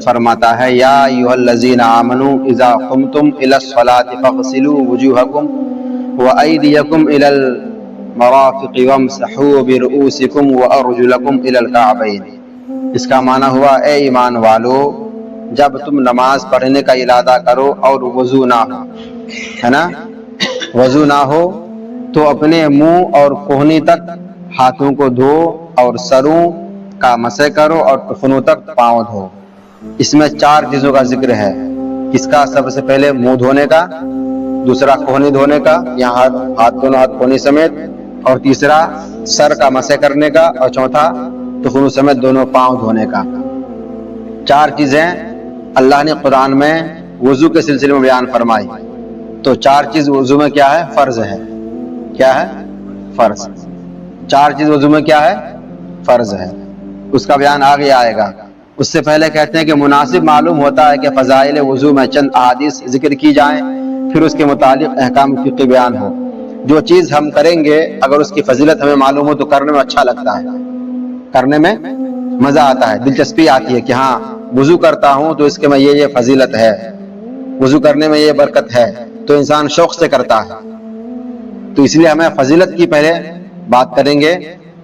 فرماتا ہے یا ایھا آمنو اذا قمتم الی الصلاۃ فاغسلوا وجوہکم وایدیکم الی المرافق وامسحوا برؤوسکم وارجلکم الی الکعبین۔ اس کا معنی ہوا اے ایمان والو، جب تم نماز پڑھنے کا ارادہ کرو اور وضو نہ ہو، ہے نا، وضو نہ ہو تو اپنے منہ اور کہنی تک ہاتھوں کو دھو اور سروں کا مسح کرو اور ٹخنوں تک پاؤں دھو۔ اس میں 4 چیزوں کا ذکر ہے۔ کس کا؟ سب سے پہلے منہ دھونے کا، دوسرا کوہنی دھونے کا، یہاں دونوں ہاتھ کوہنی سمیت، اور تیسرا سر کا مسح کرنے کا، اور چوتھا ٹخنوں سمیت دونوں پاؤں دھونے کا۔ 4 چیزیں اللہ نے قرآن میں وضو کے سلسلے میں بیان فرمائی۔ تو 4 چیز وضو میں کیا ہے؟ فرض ہے۔ کیا ہے؟ فرض۔ 4 چیز وضو میں کیا ہے؟ فرض ہے۔ اس کا بیان آگے آئے گا۔ اس سے پہلے کہتے ہیں کہ مناسب معلوم ہوتا ہے کہ فضائل وضو میں چند احادیث ذکر کی جائیں، پھر اس کے متعلق احکام فقہی بیان ہو۔ جو چیز ہم کریں گے اگر اس کی فضیلت ہمیں معلوم ہو تو کرنے میں اچھا لگتا ہے، کرنے میں مزہ آتا ہے، دلچسپی آتی ہے کہ ہاں وضو کرتا ہوں تو اس کے میں یہ فضیلت ہے، وضو کرنے میں یہ برکت ہے، تو انسان شوق سے کرتا ہے۔ تو اس لیے ہمیں فضیلت کی پہلے بات کریں گے۔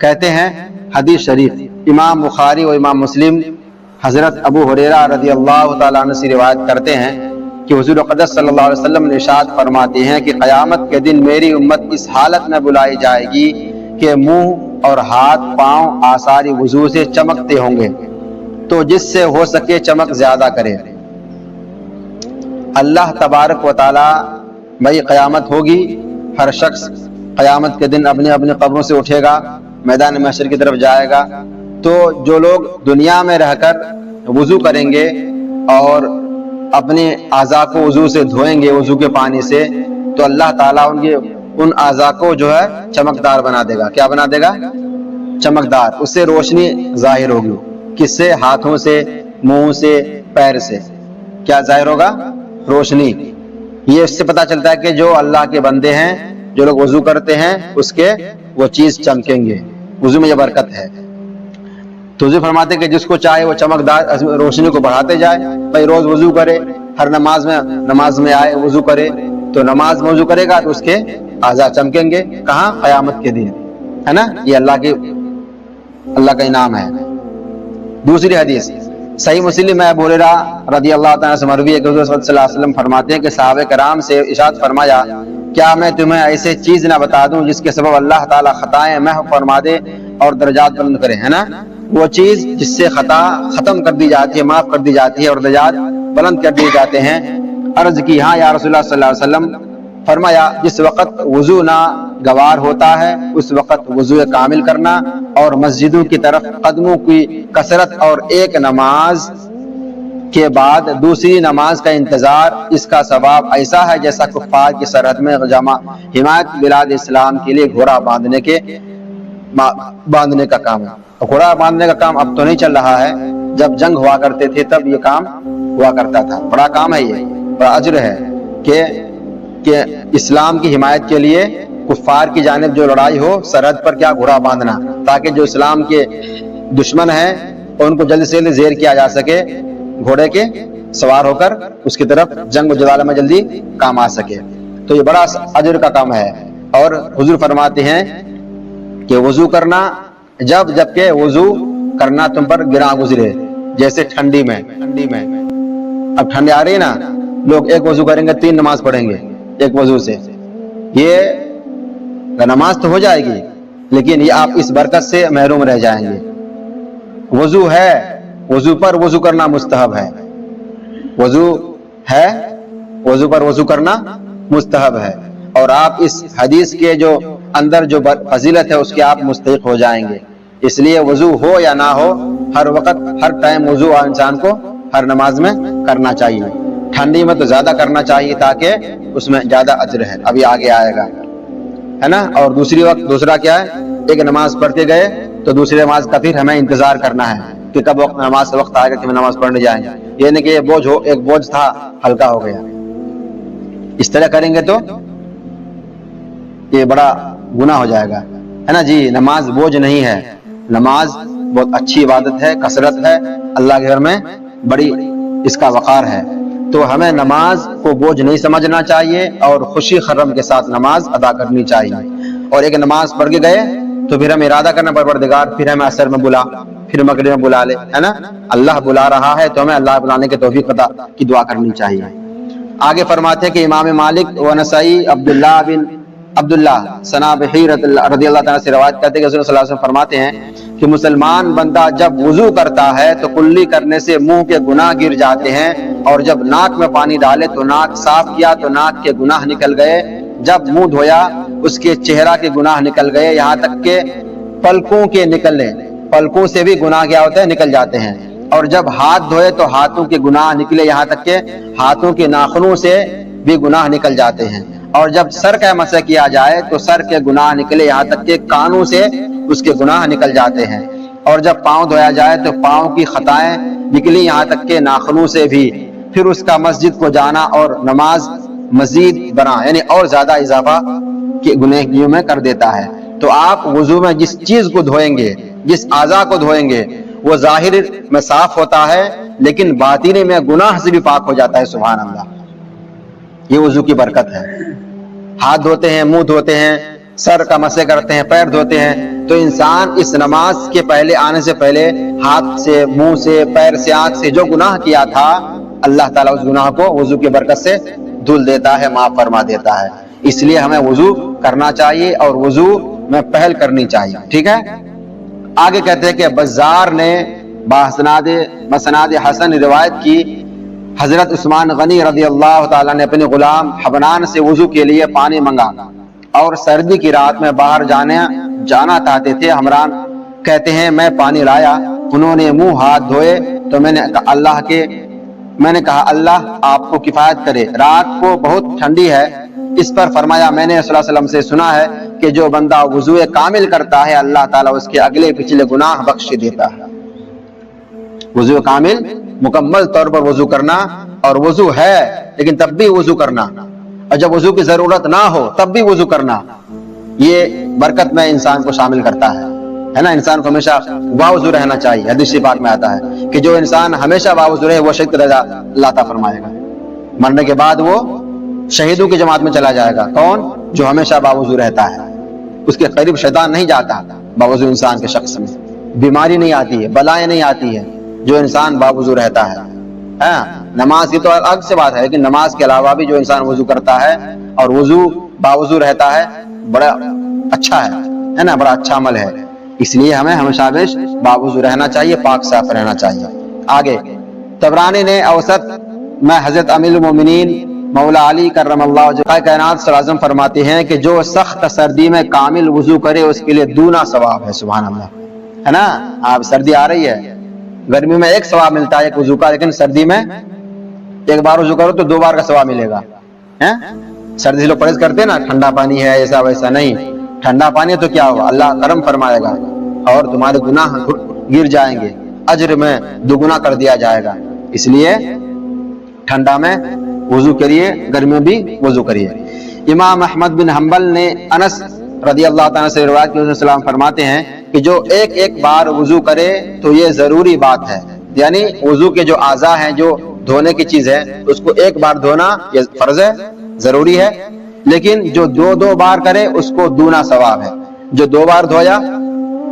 کہتے ہیں حدیث شریف امام بخاری اور امام مسلم حضرت ابو ہریرہ رضی اللہ تعالیٰ عنہ سے روایت کرتے ہیں کہ حضور اقدس صلی اللہ علیہ وسلم نے ارشاد فرماتے ہیں کہ قیامت کے دن میری امت اس حالت میں بلائی جائے گی کہ منہ اور ہاتھ پاؤں آثار وضو سے چمکتے ہوں گے، تو جس سے ہو سکے چمک زیادہ کرے۔ اللہ تبارک و تعالیٰ بھائی قیامت ہوگی، ہر شخص قیامت کے دن اپنے اپنے قبروں سے اٹھے گا، میدان محشر کی طرف جائے گا۔ تو جو لوگ دنیا میں رہ کر وضو کریں گے اور اپنے اعضاء کو وضو سے دھوئیں گے وضو کے پانی سے، تو اللہ تعالیٰ ان اعضاء کو جو ہے چمکدار بنا دے گا۔ کیا بنا دے گا؟ چمکدار۔ اس سے روشنی ظاہر ہوگی۔ کس سے؟ ہاتھوں سے، منہ سے، پیر سے۔ کیا ظاہر ہوگا؟ روشنی۔ یہ اس سے پتہ چلتا ہے کہ جو اللہ کے بندے ہیں، جو لوگ وضو کرتے ہیں، اس کے وہ چیز چمکیں گے۔ وضو میں یہ برکت ہے۔ تو حضور فرماتے ہیں کہ جس کو چاہے وہ چمکدار روشنی کو بڑھاتے جائے، بھائی روز وضو کرے، ہر نماز میں آئے وضو کرے، تو نماز میں وضو کرے گا تو اس کے اعضاء چمکیں گے۔ کہاں؟ قیامت کے دن، ہے نا۔ یہ اللہ کا انعام ہے۔ دوسری حدیث صحیح مسلم میں ابو ہریرہ رضی اللہ تعالیٰ سے مروی ہے کہ حضور صلی اللہ علیہ وسلم فرماتے ہیں کہ صحابہ کرام سے ارشاد فرمایا، کیا میں تمہیں ایسے چیز نہ بتا دوں جس کے سبب اللہ تعالیٰ خطائیں محو فرما دے اور درجات بلند کرے، ہے نا۔ وہ چیز جس سے خطا ختم کر دی جاتی ہے، معاف کر دی جاتی ہے اور درجات بلند کر دیے جاتے ہیں۔ عرض کی ہاں یا رسول اللہ صلی اللہ علیہ وسلم۔ فرمایا جس وقت وضو ناگوار ہوتا ہے اس وقت وضو کامل کرنا اور مسجدوں کی طرف قدموں کی کثرت اور ایک نماز کے بعد دوسری نماز کا انتظار، اس کا ثواب ایسا ہے جیسا کفار کی سرحد میں جمع حمایت بلاد اسلام کے لیے گھوڑا باندھنے کا کام ہے۔ گھوڑا باندھنے کا کام اب تو نہیں چل رہا ہے، جب جنگ ہوا کرتے تھے تب یہ کام ہوا کرتا تھا۔ بڑا کام ہے، یہ بڑا اجر ہے کہ اسلام کی حمایت کے لیے کفار کی جانب جو لڑائی ہو، سرحد پر کیا گھوڑا باندھنا، تاکہ جو اسلام کے دشمن ہیں ان کو جلد سے جلد زیر کیا جا سکے، گھوڑے کے سوار ہو کر اس کی طرف جنگ و جدال میں جلدی کام آ سکے۔ تو یہ بڑا اجر کا کام ہے۔ اور حضور فرماتے ہیں کہ وضو کرنا جبکہ وضو کرنا تم پر گراں گزرے، جیسے ٹھنڈی میں اب ٹھنڈی آ رہی ہے نا، لوگ ایک وضو کریں گے 3 نماز پڑھیں گے ایک وضو سے، یہ نماز تو ہو جائے گی لیکن یہ آپ اس برکت سے محروم رہ جائیں گے۔ وضو ہے، وضو پر وضو کرنا مستحب ہے، وضو ہے، وضو پر وضو کرنا مستحب ہے، اور آپ اس حدیث کے جو اندر جو فضیلت ہے اس کے آپ مستحق ہو جائیں گے۔ اس لیے وضو ہو یا نہ ہو، ہر وقت ہر ٹائم وضو انسان کو ہر نماز میں کرنا چاہیے۔ ٹھنڈی میں تو زیادہ کرنا چاہیے تاکہ اس میں زیادہ اجر ہے، ابھی آگے آئے گا، ہے نا۔ اور دوسرا کیا ہے، ایک نماز پڑھ کے گئے تو دوسری نماز کا پھر ہمیں انتظار کرنا ہے کہ کب نماز کا وقت آئے گا کہ ہم نماز پڑھنے جائیں گے۔ یہ نہیں کہ یہ بوجھ ہو، ایک بوجھ تھا ہلکا ہو گیا، اس طرح کریں گے تو یہ بڑا گناہ ہو جائے گا، ہے نا جی۔ نماز بوجھ نہیں ہے، نماز بہت اچھی عبادت ہے، کثرت ہے، اللہ کے گھر میں بڑی اس کا وقار ہے۔ تو ہمیں نماز کو بوجھ نہیں سمجھنا چاہیے اور خوشی خرم کے ساتھ نماز ادا کرنی چاہیے۔ اور ایک نماز پڑھ کے گئے تو پھر ہمیں ارادہ کرنا پروردگار پھر ہمیں عصر میں بلا، پھر مغرب میں بلا لے، ہے نا؟ اللہ بلا رہا ہے تو ہمیں اللہ بلانے کی توفیق عطا کی دعا کرنی چاہیے۔ آگے فرماتے ہیں کہ امام مالک و نسائی عبداللہ صنابحی رضی اللہ تعالیٰ سے روایت کرتے ہیں کہ رسول اللہ صلی اللہ علیہ وسلم فرماتے ہیں کہ مسلمان بندہ جب وضو کرتا ہے تو کلی کرنے سے منہ کے گناہ گر جاتے ہیں، اور جب ناک میں پانی ڈالے تو ناک صاف کیا تو ناک کے گناہ نکل گئے، جب منہ دھویا اس کے چہرہ کے گناہ نکل گئے، یہاں تک کہ پلکوں کے نکلنے، پلکوں سے بھی گناہ کیا ہوتا ہے؟ نکل جاتے ہیں، اور جب ہاتھ دھوئے تو ہاتھوں کے گناہ نکلے، یہاں تک کہ ہاتھوں کے ناخنوں سے بھی گناہ نکل جاتے ہیں، اور جب سر کا مسح کیا جائے تو سر کے گناہ نکلے، یہاں تک کہ کانوں سے اس کے گناہ نکل جاتے ہیں، اور جب پاؤں دھویا جائے تو پاؤں کی خطائیں نکلی، یہاں تک کہ ناخنوں سے بھی، پھر اس کا مسجد کو جانا اور نماز مزید بنا یعنی اور زیادہ اضافہ کے گناہوں میں کر دیتا ہے۔ تو آپ وضو میں جس چیز کو دھوئیں گے، جس اعضاء کو دھوئیں گے، وہ ظاہر میں صاف ہوتا ہے لیکن باطنی میں گناہ سے بھی پاک ہو جاتا ہے۔ سبحان اللہ، یہ وضو کی برکت ہے۔ ہاتھ دھوتے ہیں، منہ دھوتے ہیں، سر کا مسح کرتے ہیں، پیر دھوتے ہیں، تو انسان اس نماز کے پہلے آنے سے پہلے ہاتھ سے، منہ سے، پیر سے، آنکھ سے جو گناہ کیا تھا، اللہ تعالیٰ اس گناہ کو وضو کی برکت سے دھل دیتا ہے، معاف فرما دیتا ہے۔ اس لیے ہمیں وضو کرنا چاہیے اور وضو میں پہل کرنی چاہیے، ٹھیک ہے؟ آگے کہتے ہیں کہ بزار نے بسناد حسن روایت کی، حضرت عثمان غنی رضی اللہ تعالیٰ نے اپنے غلام حبنان سے وضو کے لیے پانی منگا، اور سردی کی رات میں باہر جانا چاہتے تھے۔ حبنان کہتے ہیں میں پانی لایا، انہوں نے منہ ہاتھ دھوئے تو میں نے کہا اللہ آپ کو کفایت کرے، رات کو بہت ٹھنڈی ہے۔ اس پر فرمایا میں نے صلی اللہ علیہ وسلم سے سنا ہے کہ جو بندہ وضو کامل کرتا ہے اللہ تعالیٰ اس کے اگلے پچھلے گناہ بخش دیتا ہے۔ وضو کامل، مکمل طور پر وضو کرنا، اور وضو ہے لیکن تب بھی وضو کرنا، اور جب وضو کی ضرورت نہ ہو تب بھی وضو کرنا، یہ برکت میں انسان کو شامل کرتا ہے نا؟ انسان کو ہمیشہ باوضو رہنا چاہیے۔ حدیث پاک میں آتا ہے کہ جو انسان ہمیشہ باوضو رہے وہ شہید کا درجہ اللہ تعالیٰ فرمائے گا، مرنے کے بعد وہ شہیدوں کی جماعت میں چلا جائے گا۔ کون؟ جو ہمیشہ باوضو رہتا ہے، اس کے قریب شیطان نہیں جاتا باوضو انسان کے شخص میں، بیماری نہیں آتی ہے، بلائیں نہیں آتی ہے، جو انسان باوضو رہتا ہے۔ نماز کی تو الگ سے بات ہے کہ نماز کے علاوہ بھی جو انسان وضو کرتا ہے اور وضو باوضو رہتا ہے بڑا اچھا ہے نا؟ بڑا اچھا عمل ہے۔ اس لیے ہمیں ہمیشہ باوضو رہنا چاہیے، پاک صاف رہنا چاہیے۔ آگے طبرانی نے اوسط میں حضرت امیر المومنین مولا علی کرم اللہ وجہہ کائنات صلی اللہ علیہ وسلم فرماتے ہیں کہ جو سخت سردی میں کامل وضو کرے اس کے لیے دونا ثواب ہے۔ سبحان اللہ، ہے نا؟ آپ سردی آ رہی ہے، گرمی میں ایک ثواب ملتا ہے ایک وضو کا، لیکن سردی میں ایک بار وضو کرو تو 2 بار کا ثواب ملے گا۔ سردی سے لوگ پرہیز کرتے ہیں نا، ٹھنڈا پانی ہے ایسا ویسا نہیں، ٹھنڈا پانی ہے تو کیا ہوگا؟ اللہ کرم فرمائے گا اور تمہارے گناہ گر جائیں گے، اجر میں 2 گنا کر دیا جائے گا۔ اس لیے ٹھنڈا میں وضو کریے، گرمی میں بھی وضو کریے۔ امام احمد بن حنبل نے انس رضی اللہ تعالیٰ سے روایت کی، السلام فرماتے ہیں کہ جو ایک بار وضو کرے تو یہ ضروری بات ہے، یعنی وضو کے جو اعضاء ہیں، جو دھونے کی چیز ہے، اس کو ایک بار دھونا یہ فرض ہے، ضروری ہے، لیکن جو 2 بار کرے اس کو دونا ثواب ہے، جو 2 بار دھویا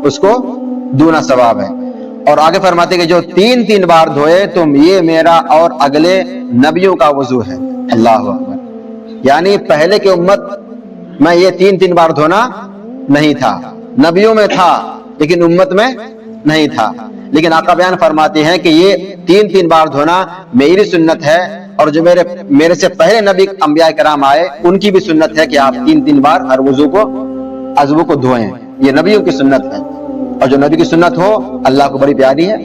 اس کو دونا ثواب ہے۔ اور آگے فرماتے کہ جو 3 بار دھوئے تو یہ میرا اور اگلے نبیوں کا وضو ہے۔ اللہ اکبر، یعنی پہلے کی امت میں یہ 3 بار دھونا نہیں تھا، نبیوں میں تھا لیکن امت میں نہیں تھا، لیکن آقا بیان فرماتے ہیں کہ یہ 3 بار دھونا میری سنت ہے، اور جو میرے سے پہلے نبی انبیاء کرام آئے ان کی بھی سنت ہے کہ آپ 3 بار ہر عضو کو دھوئیں، یہ نبیوں کی سنت ہے، اور جو نبی کی سنت ہو اللہ کو بڑی پیاری ہے۔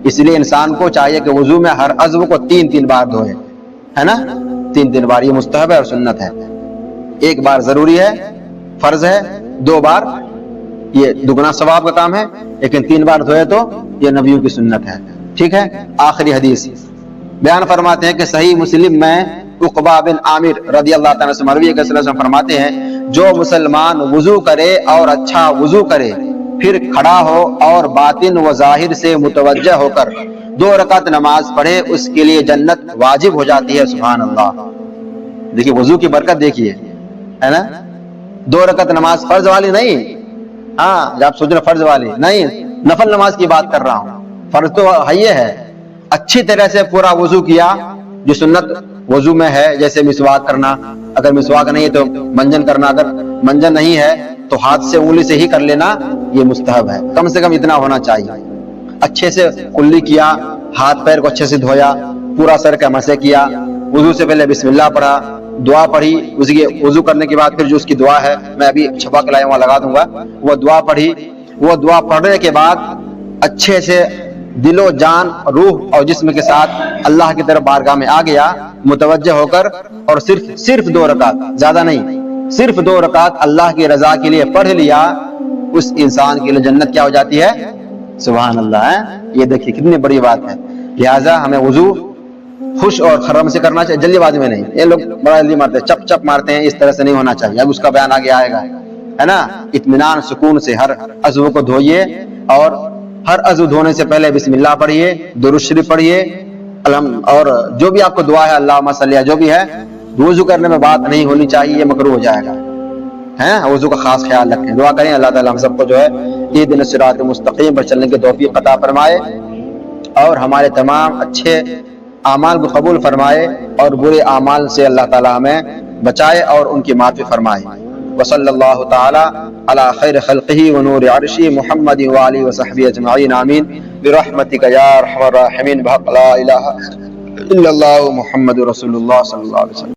اس لیے انسان کو چاہیے کہ وضو میں ہر عضو کو 3 بار دھوئے، ہے نا؟ 3 بار یہ مستحب ہے اور سنت ہے۔ 1 بار ضروری ہے، فرض ہے، 2 بار یہ 2 گنا ثواب کا کام ہے، لیکن 3 بار دھوئے تو یہ نبیوں کی سنت ہے، ٹھیک ہے؟ آخری حدیث بیان فرماتے ہیں کہ صحیح مسلم میں عقبہ بن عامر رضی اللہ تعالیٰ سے مروی ہے کہ صلی اللہ علیہ وسلم فرماتے ہیں جو مسلمان وضو کرے اور اچھا وضو کرے، پھر کھڑا ہو اور باطن و ظاہر سے متوجہ ہو کر 2 رکعت نماز پڑھے اس کے لیے جنت واجب ہو جاتی ہے. سبحان اللہ. دیکھیے وضو کی برکت دیکھیے, ہے نا. 2 رکعت نماز فرض والی نہیں, ہاں آپ سوچ رہے فرض والی نہیں, نفل نماز کی بات کر رہا ہوں. فرض تو ہے. اچھی طرح سے پورا وضو کیا, جو سنت وضو میں ہے, جیسے مسواک کرنا, اگر مسواک نہیں ہے تو منجن کرنا, اگر منجن نہیں ہے تو ہاتھ سے انگلی سے ہی کر لینا, یہ مستحب ہے. کم سے کم اتنا ہونا چاہیے. اچھے سے کلی کیا, ہاتھ پیر کو اچھے سے دھویا, پورا سر کا مسح کیا, وضو سے پہلے بسم اللہ پڑھا, دعا پڑھی, اس کے وضو کرنے کے بعد پھر جو اس کی دعا ہے میں ابھی چھپا کے لایا ہوں لگا دوں گا, وہ دعا پڑھی. وہ دعا پڑھنے کے بعد اچھے سے دل و جان, روح اور جسم کے ساتھ اللہ کی طرف بارگاہ میں آ گیا متوجہ ہو کر, اور صرف 2 رکعت, زیادہ نہیں, صرف 2 رکعت اللہ کی رضا کے لیے پڑھ لیا, اس انسان کے لیے جنت کیا ہو جاتی ہے. سبحان اللہ ہے. یہ دیکھیے کتنی بڑی بات ہے. لہٰذا ہمیں وضو خوش اور خرم سے کرنا چاہیے, جلدی بازی میں نہیں. یہ لوگ بڑا جلدی مارتے ہیں, چپ چپ مارتے ہیں, اس طرح سے نہیں ہونا چاہیے. اب اس کا بیان آگے آئے گا, ہے نا. اطمینان سکون سے ہر عضو کو دھوئیے, اور ہر عضو دھونے سے پہلے بسم اللہ پڑھیے, درود شریف پڑھیے, اور جو بھی آپ کو دعا ہے اللہم صلی علی جو بھی ہے, وضو کرنے میں بات نہیں ہونی چاہیے, یہ مکروہ ہو جائے گا. وضو کا خاص خیال رکھیں. دعا کریں اللہ تعالیٰ ہم سب کو جو ہے اہدنا الصراط المستقیم پر چلنے کی توفیق عطا فرمائے, اور ہمارے تمام اچھے اعمال کو قبول فرمائے, اور برے اعمال سے اللہ تعالیٰ ہمیں بچائے اور ان کی معافی فرمائے. وصلی اللہ تعالی علی خیر خلقہ ونور عرشہ محمد وآلہ وصحبہ اجمعین, آمین برحمتک یا ارحم الراحمین, بحق لا الہ الا اللہ محمد رسول اللہ صلی اللہ علیہ وسلم.